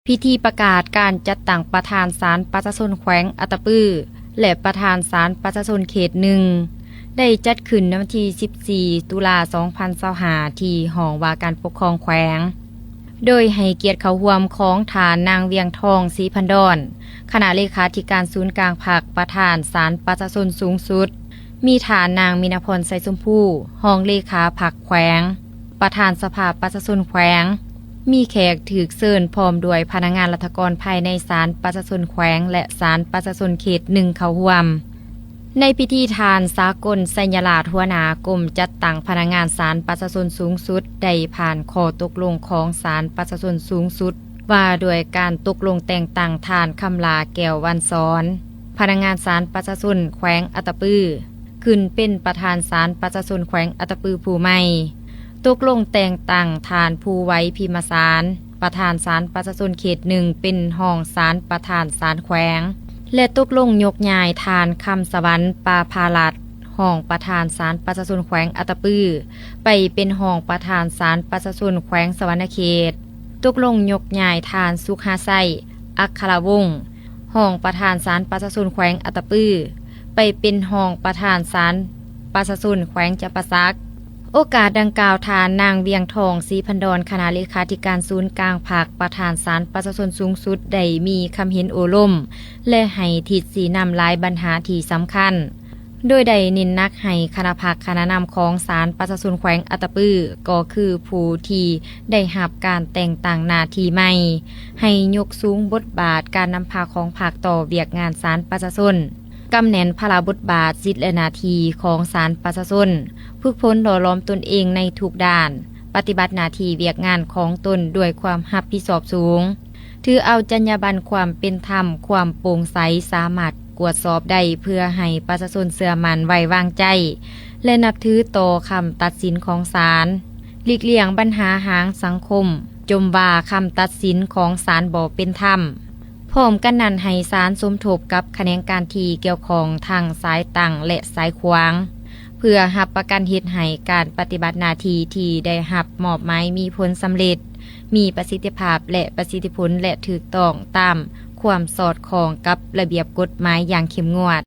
พิธีประกาศการจัดตั้งประธานศาลประชาชนแขวงอัตตปือและประธานศาลประชาชนเขตหนึ่งได้จัดขึ้นในวันที่ 14 ตุลา 2025 ที่ห้องว่าการปกครองแขวงโดยให้เกียรติเข้าร่วมของฐานนางเวียงทองศรีพันดอนคณะเลขาธิการศูนย์กลางภาคประธานศาลประชาชนสูงสุดมีฐานนางมินาพรไสชมพูห้องเลขาพรรคแขวงประธานสภาประชาชนแขวงมีแขกถือเชิญพร้อมด้วยพนักงานรัฐกรภายในศาลประชาชนแขวงและศาลประชาชนเขตหนึ่งเข้าร่วมในพิธีทานสากลสัญลักษณ์หัวหน้ากรมจัดตั้งพนักงานศาลประชาชนสูงสุดได้ผ่านข้อตกลงของศาลประชาชนสูงสุดว่าด้วยการตกลงแต่งตั้งทานคำลาแก้ววันสอนพนักงานศาลประชาชนแขวงอัตตปือขึ้นเป็นประธานศาลประชาชนแขวงอัตตปือผู้ใหม่ตกลงแต่งตั้งทานผู้ไว้พิมสารประธานศาลประชาชนเขตหนึ่งเป็นห้องศาลประธานศาลแขวงและตกลงยกย้ายทานคำสวรรค์ปาพาลัดห้องประธานศาลประชาชนแขวงอัตตปือไปเป็นห้องประธานศาลประชาชนแขวงสวรรณเขตตกลงยกย้ายทานสุขหาไส้อัคครวงศ์ห้องประธานศาลประชาชนแขวงอัตตปือไปเป็นห้องประธานศาลประชาชนแขวงจำปาสักโอกาสดังกล่าวทานนางเวียงทองศรีพันดอนคณะเลขาธิการศูนย์กลางภาคประธานศาลประชาชนสูงสุดได้มีคำเห็นโอล่มและให้ทิศสีนำหลายปัญหาที่สำคัญโดยได้เน้นนักให้คณะภาคคณะนำของศาลประชาชนแขวงอัตตปือก็คือผู้ที่ได้รับการแต่งตั้งหน้าที่ใหม่ให้ยกสูงบทบาทการนำพาของภาคต่อเวียกงานศาลประชาชนกำแหน่งพระบทบาทสิทธิและหน้าที่ของศาลประชาชนฝึกฝนหล่อหลอมตนเองในทุกด้านปฏิบัติหน้าที่เวียกงานของตนด้วยความรับผิดชอบสูงถือเอาจรรยาบรรณความเป็นธรรมความโปร่งใสสามารถตรวจสอบได้เพื่อให้ประชาชนเชื่อมั่นไว้วางใจและนับถือต่อคำตัดสินของศาลหลีกเลี่ยงปัญหาหางสังคมจมว่าคำตัดสินของศาลบ่เป็นธรรมพร้อมกันนั้นให้ศาลสมทบกับแขนงการที่เกี่ยวข้องทางสายตั้งและสายขวางเพื่อรับประกันเฮ็ดให้การปฏิบัติหน้าที่ที่ได้รับมอบหมายมีผลสำเร็จมีประสิทธิภาพและประสิทธิผลและถูกต้องตามความสอดคล้องกับระเบียบกฎหมายอย่างเข้มงวด